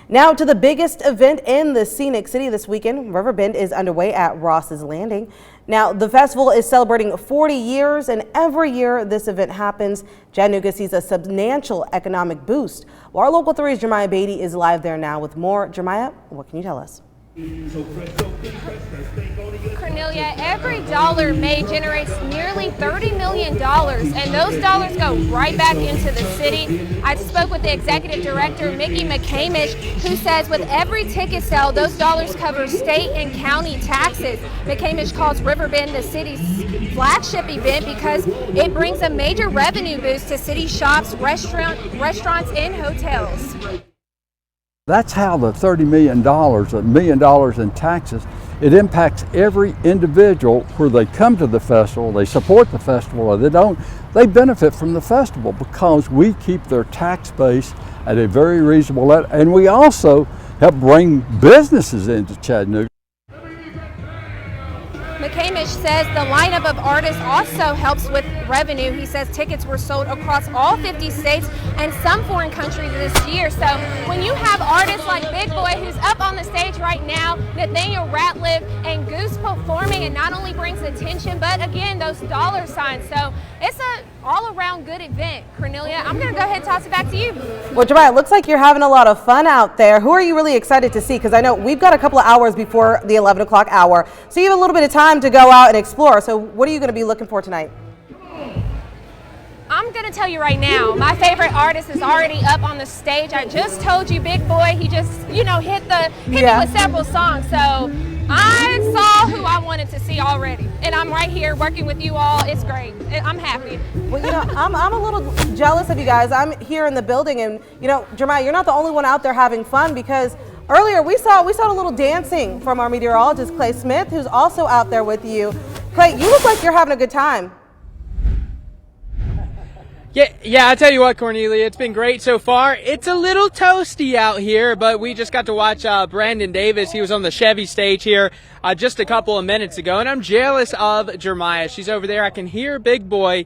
Now to the biggest event in the scenic city this weekend. Riverbend is underway at Ross's Landing. Now the festival is celebrating 40 years, and every year this event happens, Chattanooga sees a substantial economic boost. Well, our Local 3's Jeremiah Beatty is live there now with more. Jeremiah, what can you tell us? Cornelia, every dollar made generates nearly $30 million, and those dollars go right back into the city. I spoke with the executive director, Mickey McCamish, who says with every ticket sale, those dollars cover state and county taxes. McCamish calls Riverbend the city's flagship event because it brings a major revenue boost to city shops, restaurants, and hotels. That's how the $30 million, $1 million in taxes, it impacts every individual where they come to the festival, they support the festival, or they don't. They benefit from the festival because we keep their tax base at a very reasonable level, and we also help bring businesses into Chattanooga. McCamish says the lineup of artists also helps with revenue. He says tickets were sold across all 50 states and some foreign countries this year. So when you have artists like Big Boy, who's up on the stage right now, Nathaniel Ratliff, and Goose performing, it not only brings attention, but again, those dollar signs. So it's a all-around good event. Cornelia, I'm going to go ahead and toss it back to you. Well, Jeremiah, it looks like you're having a lot of fun out there. Who are you really excited to see? Because I know we've got a couple of hours before the 11 o'clock hour, so you have a little bit of time to go out and explore. So what are you going to be looking for tonight? I'm going to tell you right now, my favorite artist is already up on the stage. I just told you, Big Boy, he just, hit me with several songs. So I saw who I wanted to see already, and I'm right here working with you all. It's great. I'm happy. Well, I'm a little jealous of you guys. I'm here in the building, and Jeremiah, you're not the only one out there having fun, because earlier we saw a little dancing from our meteorologist Clay Smith, who's also out there with you. Clay, you look like you're having a good time. Yeah, I tell you what, Cornelia, it's been great so far. It's a little toasty out here, but we just got to watch Brandon Davis. He was on the Chevy stage here just a couple of minutes ago, and I'm jealous of Jeremiah. She's over there. I can hear Big Boy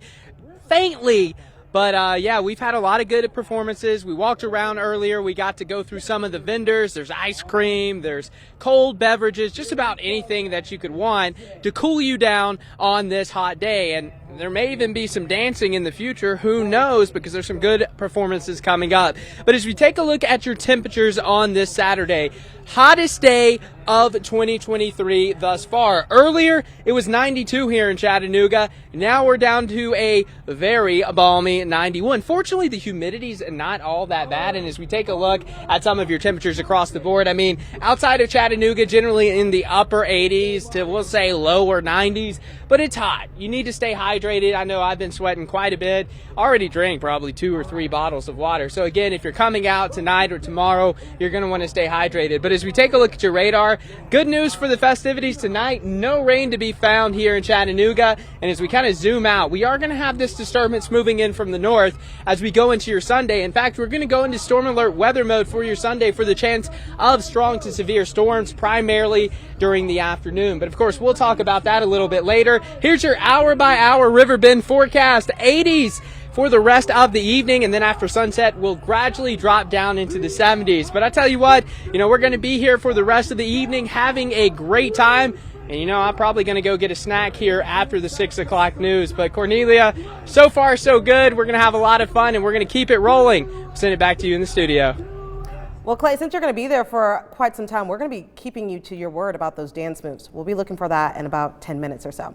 faintly. But yeah, we've had a lot of good performances. We walked around earlier. We got to go through some of the vendors. There's ice cream, there's cold beverages, just about anything that you could want to cool you down on this hot day. And there may even be some dancing in the future. Who knows? Because there's some good performances coming up. But as we take a look at your temperatures on this Saturday, hottest day of 2023 thus far. Earlier, it was 92 here in Chattanooga. Now we're down to a very balmy 91. Fortunately, the humidity's not all that bad. And as we take a look at some of your temperatures across the board, I mean, outside of Chattanooga, generally in the upper 80s to, we'll say, lower 90s. But it's hot. You need to stay hydrated. I know I've been sweating quite a bit. Already drank probably 2 or 3 bottles of water. So again, if you're coming out tonight or tomorrow, you're going to want to stay hydrated. But as we take a look at your radar, good news for the festivities tonight. No rain to be found here in Chattanooga. And as we kind of zoom out, we are going to have this disturbance moving in from the north as we go into your Sunday. In fact, we're going to go into storm alert weather mode for your Sunday for the chance of strong to severe storms, primarily during the afternoon. But of course, we'll talk about that a little bit later. Here's your hour-by-hour Riverbend forecast. 80s for the rest of the evening, and then after sunset, we'll gradually drop down into the 70s. But I tell you what, we're going to be here for the rest of the evening, having a great time. And I'm probably going to go get a snack here after the 6 o'clock news. But Cornelia, so far so good. We're going to have a lot of fun, and we're going to keep it rolling. I'll send it back to you in the studio. Well, Clay, since you're going to be there for quite some time, we're going to be keeping you to your word about those dance moves. We'll be looking for that in about 10 minutes or so.